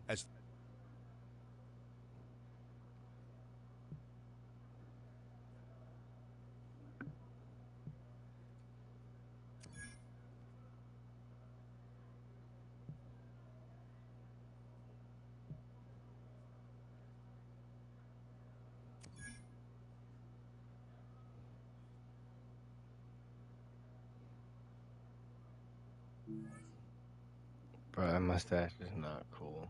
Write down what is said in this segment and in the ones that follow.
as Bro, that mustache is not cool.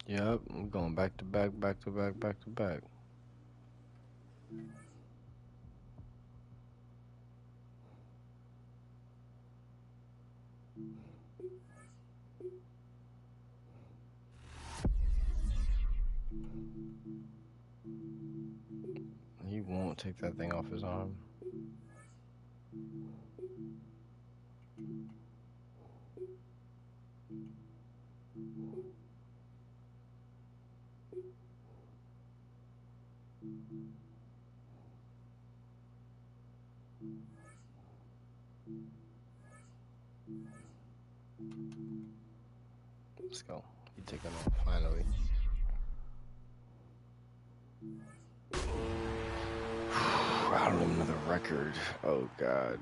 Yep, I'm going back to back, back to back, back to back. He won't take that thing off his arm. Let's go. He took it off finally. I don't even know the record. Oh God.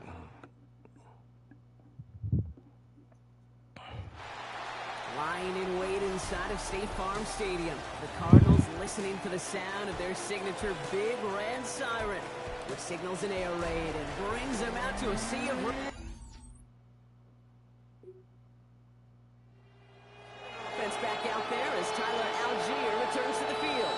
Lying in wait inside of State Farm Stadium, the Cardinals listening for the sound of their signature big red siren, which signals an air raid and brings them out to a sea of red. Offense back out there as Tyler Algier returns to the field.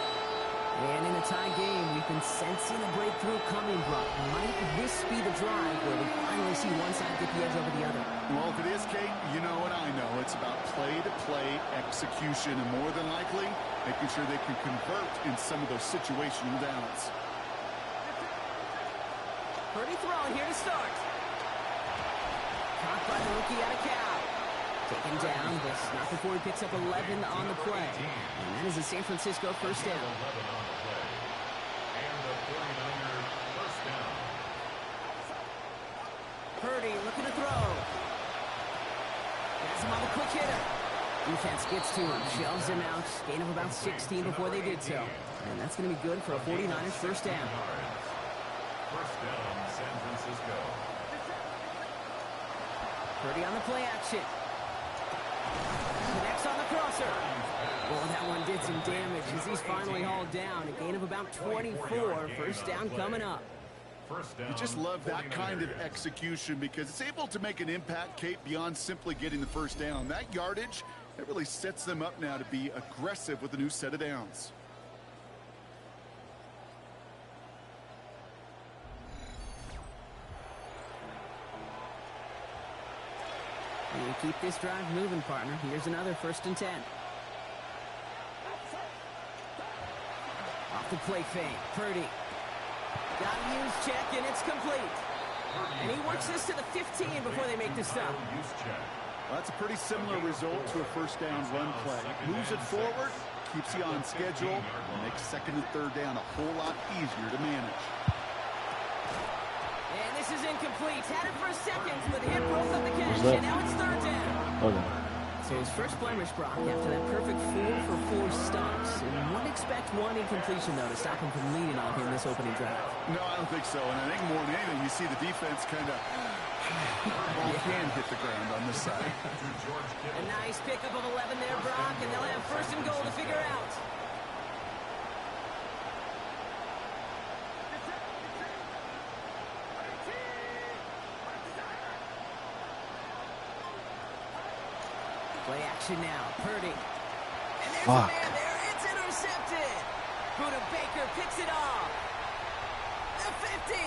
And in a tie game, we've been sensing a breakthrough coming, Brock. Might this be the drive where we finally see one side get the edge over the other? well, if it is, Kate, you know what I know. It's about play-to-play execution, and more than likely, making sure they can convert in some of those situational downs. Purdy throwing here to start. Caught by the rookie out of Cal. Taken down, but not before he picks up 11 on the play. And that is a San Francisco first down. Purdy looking to throw. Has him on the quick hitter. Defense gets to him, shoves him out. Gain of about 16 before they did so. And that's going to be good for a 49ers first down. First down, San Francisco. Purdy on the play action. Connects on the crosser. Well, that one did some damage as he's finally hauled down. A gain of about 24. First down coming up. You just love that kind of execution because it's able to make an impact, Kate, beyond simply getting the first down. That yardage, it really sets them up now to be aggressive with a new set of downs. You keep this drive moving, partner. Here's another 1st and 10. Off the play fake. Purdy. Got a use check, and it's complete. And he works this to the 15 before they make the stop. Well, that's a pretty similar result to a first down run play. Moves it forward, keeps you on schedule, and makes second and third down a whole lot easier to manage. And this is incomplete. Had it for a second, but the hit broke up the catch, and now it's third down. Okay. So his first blemish, Brock, after that perfect 4-for-4 starts. And wouldn't expect one incompletion, though, to stop him from leading on him this opening drive. No, I don't think so. And I think more than anything, you see the defense kind of both hand hit the ground on this side. A nice pickup of 11 there, Brock, and they'll have first and goal to figure out. Play action now, Purdy. And there's a man there, it's intercepted. Buda Baker picks it off. The 50.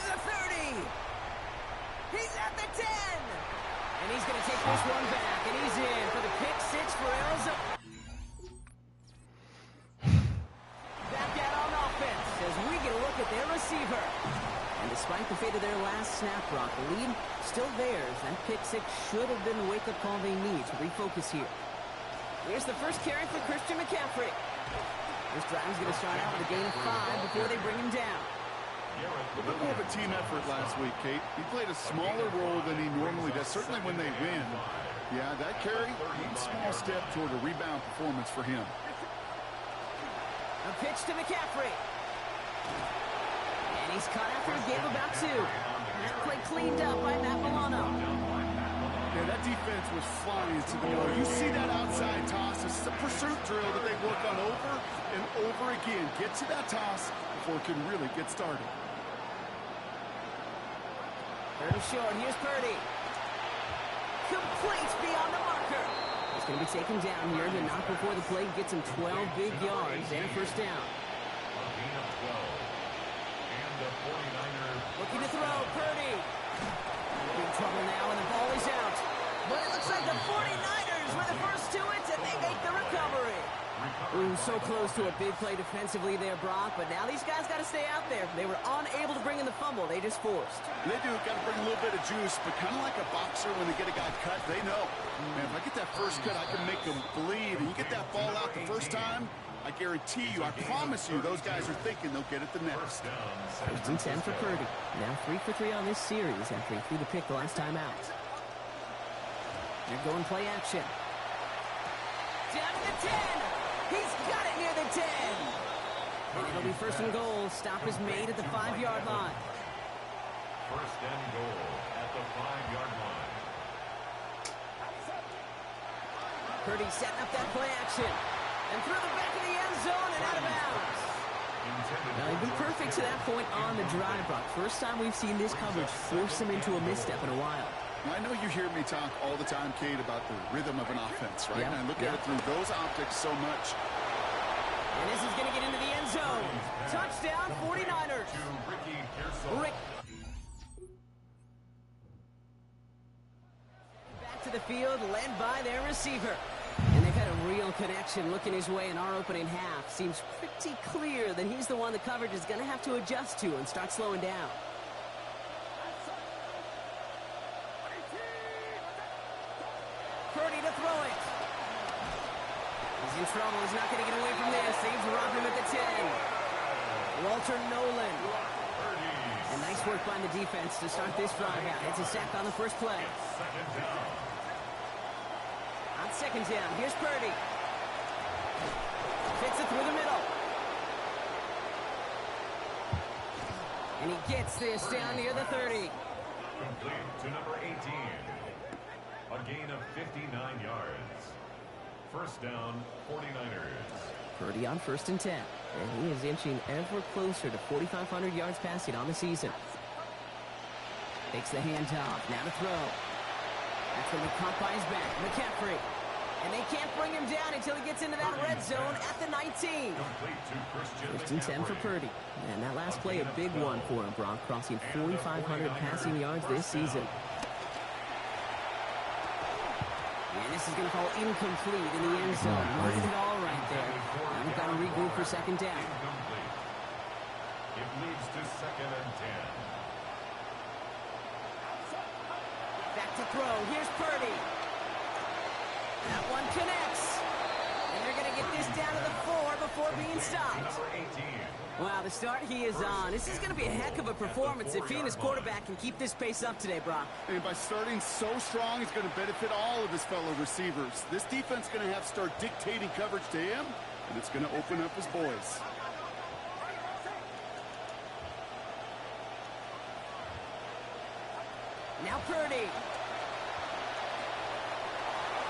The 30. He's at the 10. And he's going to take this one back, and he's in for the pick six for Arizona. Back out on offense as we get a look at their receiver. And despite the fate of their last snap, Brock, the lead still theirs. That pick six should have been the wake-up call they need to refocus here. Here's the first carry for Christian McCaffrey. This drive's going to start out with a gain of 5 before they bring him down. A bit more of a team effort last week, Kate. He played a smaller role than he normally does, certainly when they win. Yeah, that carry, one small step toward a rebound performance for him. A pitch to McCaffrey. And he's caught after a game of about 2. That play cleaned up by Matt Milano. Yeah, that defense was flying to the middle. You see that outside toss. It's a pursuit drill that they work on over and over again. Get to that toss before it can really get started. Third and short. Here's Purdy. Complete beyond the marker. He's going to be taken down here. The knock before the play gets him 12 big yards and a first down. Looking to throw, Purdy. In trouble now, and the ball is out. But it looks like the 49ers were the first to it, and they make the recovery. Ooh, so close to a big play defensively there, Brock, but now these guys got to stay out there. They were unable to bring in the fumble. They just forced. They do. Got to bring a little bit of juice, but kind of like a boxer when they get a guy cut, they know. Man, if I get that first cut, I can make them bleed. And you get that ball out the first time, I guarantee you, I promise you, those guys are thinking they'll get it the next. First and 10 for Purdy. Now 3 for 3 on this series after he threw the pick the last time out. They're going play action. Down to the 10. He's got it near the 10. And it'll be first and goal. Stop is made at the 5-yard line. First and goal at the 5-yard line. Purdy setting up that play action. And through the back of the end zone and out of bounds. Now, they've been perfect to that point on the drive, Brock. First time we've seen this coverage force him into a misstep in a while. I know you hear me talk all the time, Kate, about the rhythm of an offense, right? Yeah, And I look at it through those optics so much. And this is going to get into the end zone. Touchdown, 49ers. Rick. Back to the field, led by their receiver. And they've had a real connection looking his way in our opening half. Seems pretty clear that he's the one the coverage is going to have to adjust to and start slowing down. Purdy to throw it. He's in trouble. He's not going to get away from this. They've robbed him at the 10. Walter Nolan. And nice work by the defense to start this drive out. It's a sack on the first play. On second down, here's Purdy. Fits it through the middle. And he gets this down near the 30. Complete to number 18. A gain of 59 yards. First down, 49ers. Purdy on first and 10. And he is inching ever closer to 4,500 yards passing on the season. Takes the handoff. Now to throw. That's going to be caught by his back. McCaffrey. And they can't bring him down until he gets into that red zone at the 19. First and 10 for Purdy. And that last play, a big one for him, Brock, crossing 4,500 passing yards this season. And this is going to fall incomplete in the end zone. Wasn't it all right there? We've got to regroup for second down. It leads to 2nd and 10. Back to throw. Here's Purdy. That one connects. And they're going to get this down to the 4 before being stopped. Number 18. Wow, the start he is on. This is going to be a heck of a performance if he and his quarterback can keep this pace up today, Brock. And by starting so strong, he's going to benefit all of his fellow receivers. This defense is going to have to start dictating coverage to him, and it's going to open up his boys. Now Purdy.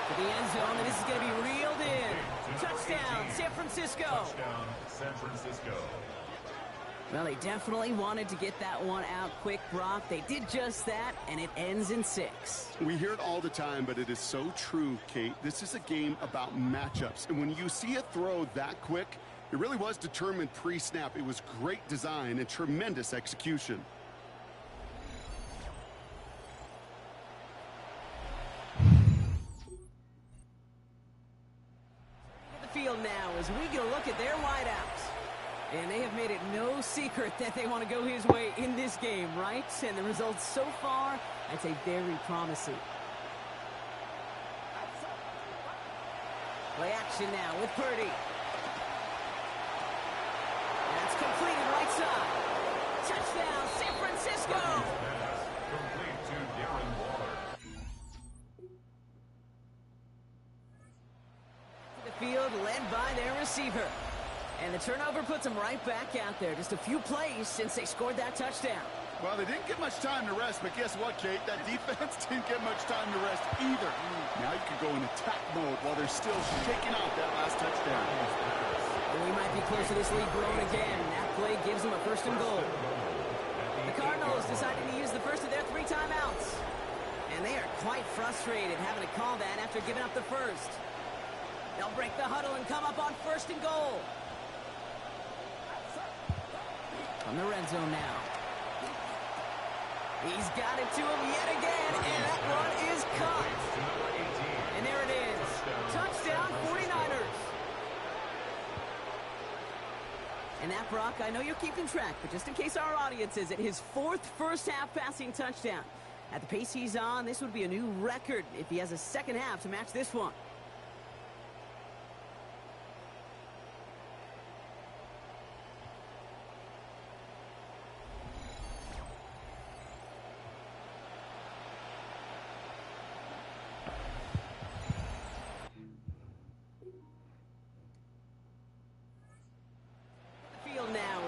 To the end zone, and this is going to be reeled in. Touchdown, San Francisco. Touchdown, San Francisco. Well, they definitely wanted to get that one out quick, Brock. They did just that, and it ends in 6. We hear it all the time, but it is so true, Kate. This is a game about matchups. And when you see a throw that quick, it really was determined pre-snap. It was great design and tremendous execution. The field now as we get a look at their wideouts. And they have made it no secret that they want to go his way in this game, right? And the results so far, I'd say very promising. Play action now with Purdy. That's completed right side. Touchdown, San Francisco! Pass complete to Darren Waller. To the field led by their receiver. And the turnover puts them right back out there. Just a few plays since they scored that touchdown. Well, they didn't get much time to rest, but guess what, Kate? That defense didn't get much time to rest either. Now you can go in attack mode while they're still shaking off that last touchdown. And we might be close to this lead growing again. That play gives them a 1st and goal. The Cardinals decided to use the first of their 3 timeouts. And they are quite frustrated having to call that after giving up the first. They'll break the huddle and come up on 1st and goal. From the red zone now. He's got it to him yet again, and that one is caught. And there it is. Touchdown, 49ers. And that, Brock, I know you're keeping track, but just in case our audience is at his 4th first-half passing touchdown. At the pace he's on, this would be a new record if he has a second half to match this one.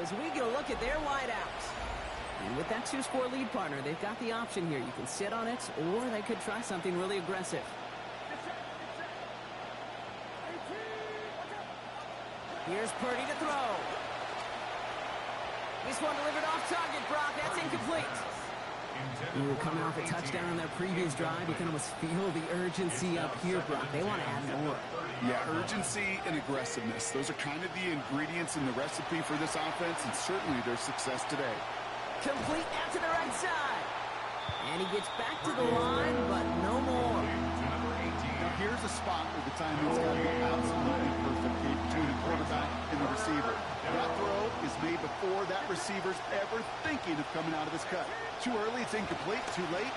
As we get a look at their wideouts. And with that 2-score lead, partner, they've got the option here. You can sit on it, or they could try something really aggressive. Here's Purdy to throw. This one delivered off target, Brock. That's incomplete. Ooh, coming off a touchdown on their previous drive, you can almost feel the urgency up here, Brock. They want to add more. Yeah, urgency and aggressiveness. Those are kind of the ingredients in the recipe for this offense, and certainly their success today. Complete out to the right side. And he gets back to the line, but no more. Now here's a spot where the timing's got to be absolutely perfect between the quarterback and the receiver. That throw is made before that receiver's ever thinking of coming out of his cut. Too early, it's incomplete. Too late,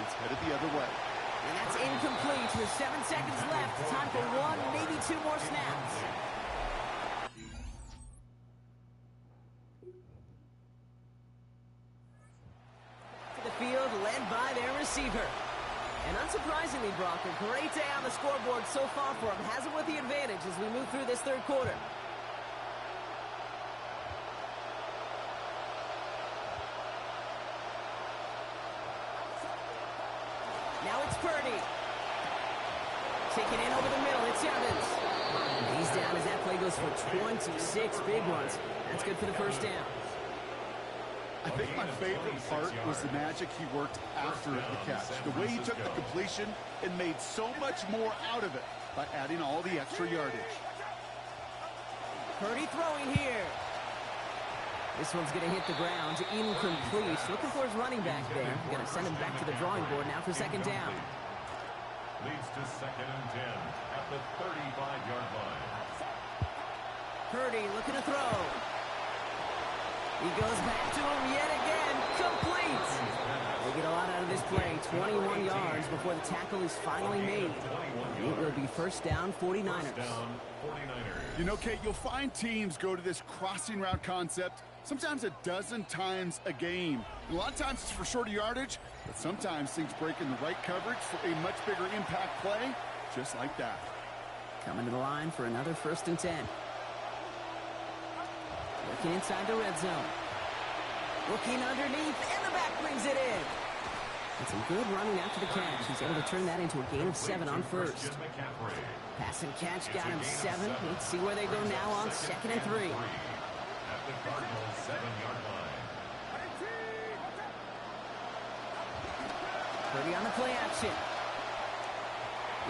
it's headed the other way. And that's incomplete with 7 seconds left. Time for 1, maybe 2 more snaps. To the field led by their receiver. And unsurprisingly, Brock, a great day on the scoreboard so far for him. Has him with the advantage as we move through this 3rd quarter. Now it's Purdy. Taking in over the middle, it's Evans. He's down as that play goes for 26 big ones. That's good for the 1st down. I think my favorite part was the magic he worked after the catch. The way he took the completion and made so much more out of it by adding all the extra yardage. Purdy throwing here. This one's going to hit the ground. Incomplete. Looking for his running back there. Going to send him back to the drawing board now for 2nd down. Leads to 2nd and 10 at the 35-yard line. Purdy looking to throw. He goes back to him yet again. Complete. They get a lot out of this play. 21 yards before the tackle is finally made. It will be first down, 49ers. You know, Kate, you'll find teams go to this crossing route concept sometimes a dozen times a game. And a lot of times it's for shorter yardage, but sometimes things break in the right coverage for a much bigger impact play, just like that. Coming to the line for another 1st and 10. Looking inside the red zone. Looking underneath, and the back brings it in. And some good running after the catch. He's able to turn that into a gain of 7 on first. Pass and catch got him 7. Let's see where they go now on 2nd and 3. At the Cardinals' 7-yard line. Purdy on the play action.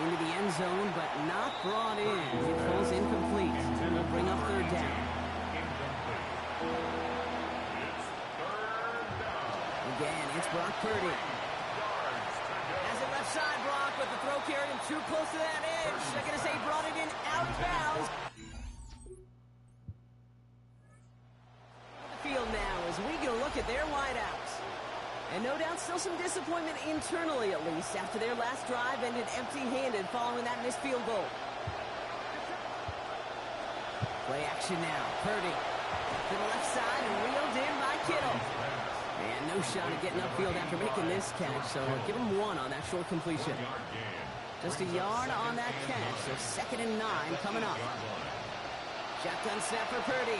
Into the end zone, but not brought in. It falls incomplete. And will bring up 3rd down. Again, it's Brock Purdy. Has it left side, Brock, but the throw carried him too close to that edge. They're going to say he brought it in out of bounds. The field now as we get a look at their wideouts. And no doubt still some disappointment internally, at least, after their last drive ended empty-handed following that missed field goal. Play action now. Purdy to the left side and reeled in by Kittle. And no shot at getting upfield after making this catch, so give him 1 on that short completion. Just a yard on that catch, so 2nd and 9 coming up. Shotgun snap for Purdy.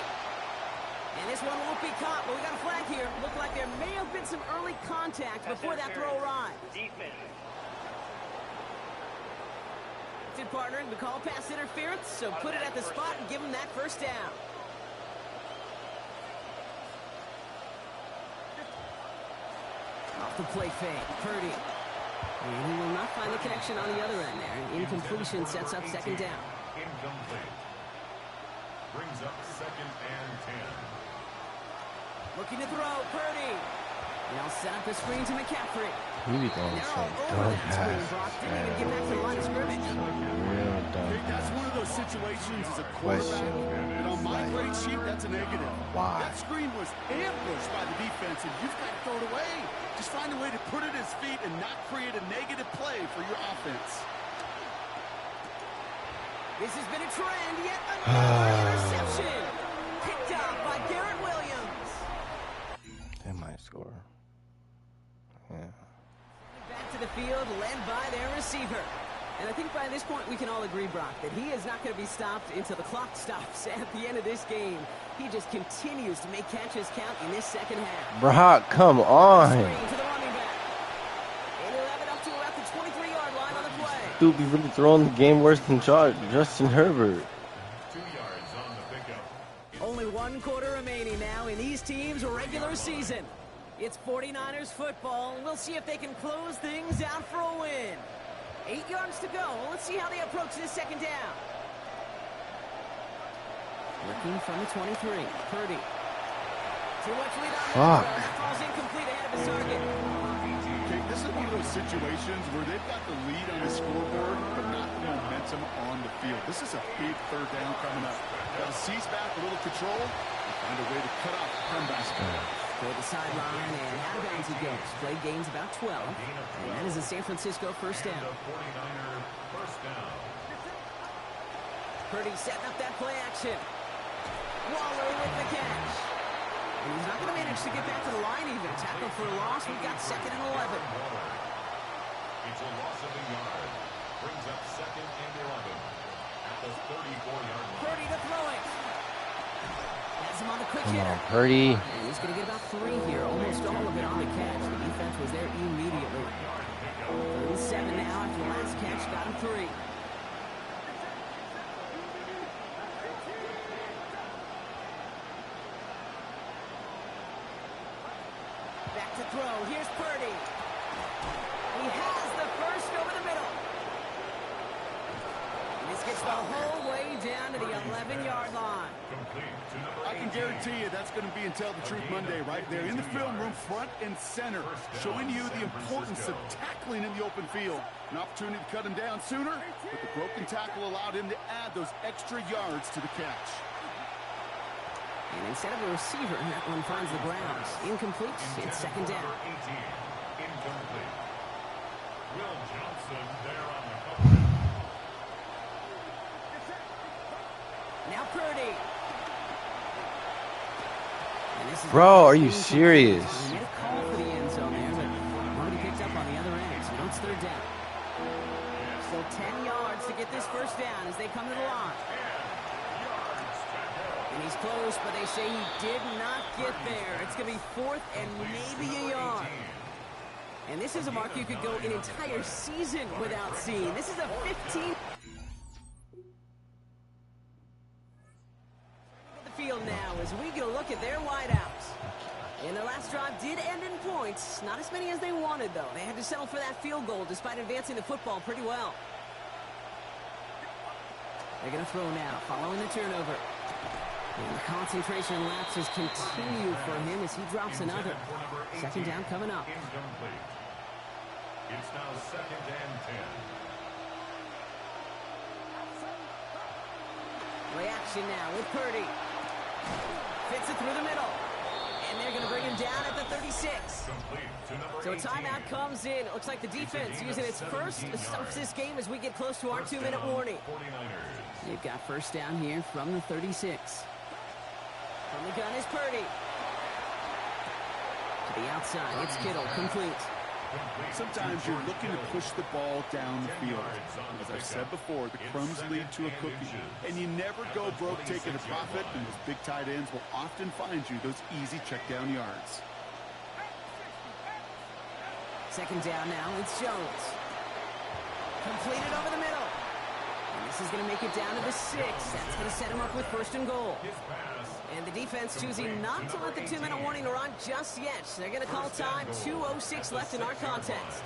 And this one won't be caught, but we got a flag here. Looked like there may have been some early contact before that throw arrived. Partner, we call pass interference, so put it at the spot and give him that 1st down. Off the play fake, Purdy. And he will not find the connection on the other end there. Incompletion sets up 2nd down. Incomplete. Brings up 2nd and 10. Looking to throw, Purdy. They'll set up the screen to McCaffrey. He be throwing some dumb passes, Didn't even get back to the line of scrimmage. Real dumb That's one of those situations as a quarterback, and on my grade sheet, that's a negative. Why? That screen was ambushed by the defense, and you've got to throw it away. Just find a way to put it at his feet and not create a negative play for your offense. This has been a trend, yet another interception. Picked up by Garrett Williams. They might score. Yeah. Back to the field, led by their receiver. And I think by this point we can all agree, Brock, that he is not going to be stopped until the clock stops at the end of this game. He just continues to make catches count in this 2nd half. Brock, come on. To the running back. And he'll have it up to about the 23-yard line on the play. Dude, be really throwing the game worse than Justin Herbert. 2 yards on the pickup. Only 1 quarter remaining now in these teams' regular season. It's 49ers football, and we'll see if they can close things out for a win. 8 yards to go. Let's see how they approach this 2nd down. Looking from the 23. Purdy. Too much lead on Fuck. that falls incomplete ahead of his target. Okay, this is one of those situations where they've got the lead on the scoreboard, but not the momentum on the field. This is a big 3rd down coming up. Got to seize back a little control and find a way to cut off the comeback. Toward the sideline, and out of bounds he goes. Play gains about 12, and that is a San Francisco 1st down. 49er 1st down. Purdy setting up that play action. Waller with the catch. And he's not going to manage to get back to the line even. Tackle for a loss. We've got 2nd and 11. It's a loss of a yard. Brings up 2nd and 11 at the 34-yard line. Purdy to throw it. Has him on the quick Come hitter. on, Purdy. And he's going to get about 3 here. Almost all of it on the catch. The defense was there immediately. 37 now after the last catch. Got him 3. Back to throw. Here's Purdy. He has the 1st over the middle. And this gets the whole way down to the 11-yard line. I can guarantee you that's going to be Until the Truth Monday right there in the film room, front and center, showing you the importance of tackling in the open field. An opportunity to cut him down sooner, but the broken tackle allowed him to add those extra yards to the catch. And instead of a receiver, that one finds the ground. Incomplete. It's second down. 18, incomplete. Will Johnson there on the cover. Now Purdy. Bro, are you serious? He made a call for the end zone there, but nobody picked up on the other end. So now it's third down. Still 10 yards to get this first down as they come to the line. And he's close, but they say he did not get there. It's going to be fourth and maybe a yard. And this is a mark you could go an entire season without seeing. This is a 15. Field now as we get a look at their wideouts. And their last drive did end in points. Not as many as they wanted, though. They had to settle for that field goal despite advancing the football pretty well. They're going to throw now, following the turnover. And the concentration lapses continue for him as he drops another. Second down coming up. Incomplete. It's now second and 10. Play action now with Purdy. Fits it through the middle. And they're going to bring him down at the 36. So a timeout comes in. It looks like the defense using its first stops this game as we get close to our 2-minute warning. They've got first down here from the 36. From the gun is Purdy. To the outside, it's Kittle, complete. Sometimes you're looking to push the ball down the field. As I've said before, the crumbs lead to a cookie. And you never go broke taking a profit, and those big tight ends will often find you those easy check down yards. Second down now, it's Jones. Completed over the middle. And this is going to make it down to the 6. That's going to set him up with first and goal. And the defense choosing not to let the 2-minute warning run just yet. They're going to call time. 2:06 left in our contest.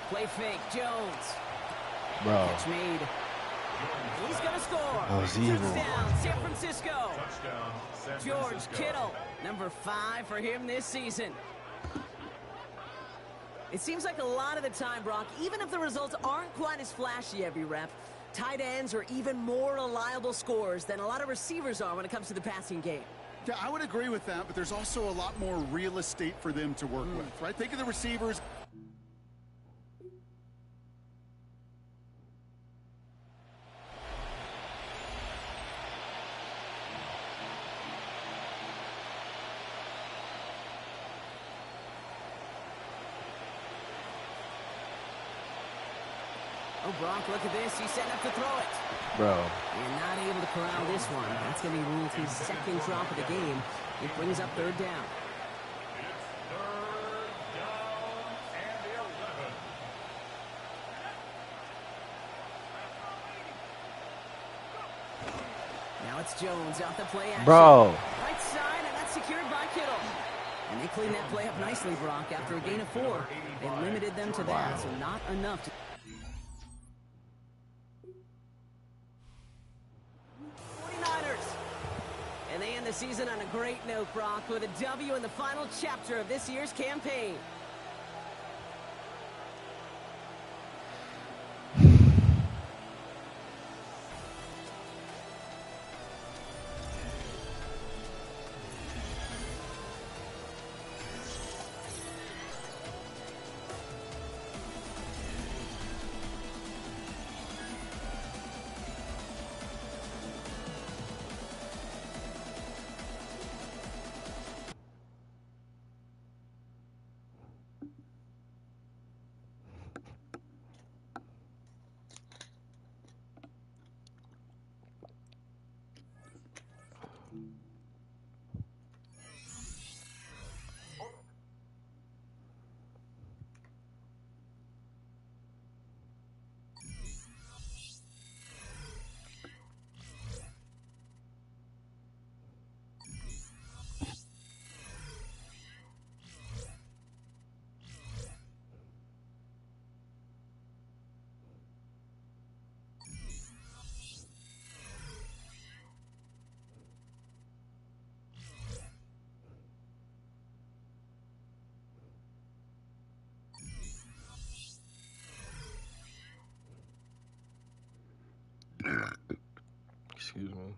Play fake, Jones. Bro. Catch made. He's going to score. That was evil. Touchdown, San Francisco. George Kittle, number 5 for him this season. It seems like a lot of the time, Brock, even if the results aren't quite as flashy every rep, tight ends are even more reliable scorers than a lot of receivers are when it comes to the passing game. Yeah, I would agree with that, but there's also a lot more real estate for them to work with, right? Think of the receivers. Oh, Brock, look at this. He's setting up to throw it. Bro. And not able to corral this one. That's going to be ruled his second drop of the game. It brings up third down. It's third down and 11. Now it's Jones out the play action. Bro. Right side, and that's secured by Kittle. And they cleaned that play up nicely, Brock. After a gain of 4, they limited them to that, so not enough to... 49ers. And they end the season on a great note, Brock, with a W in the final chapter of this year's campaign. Excuse me.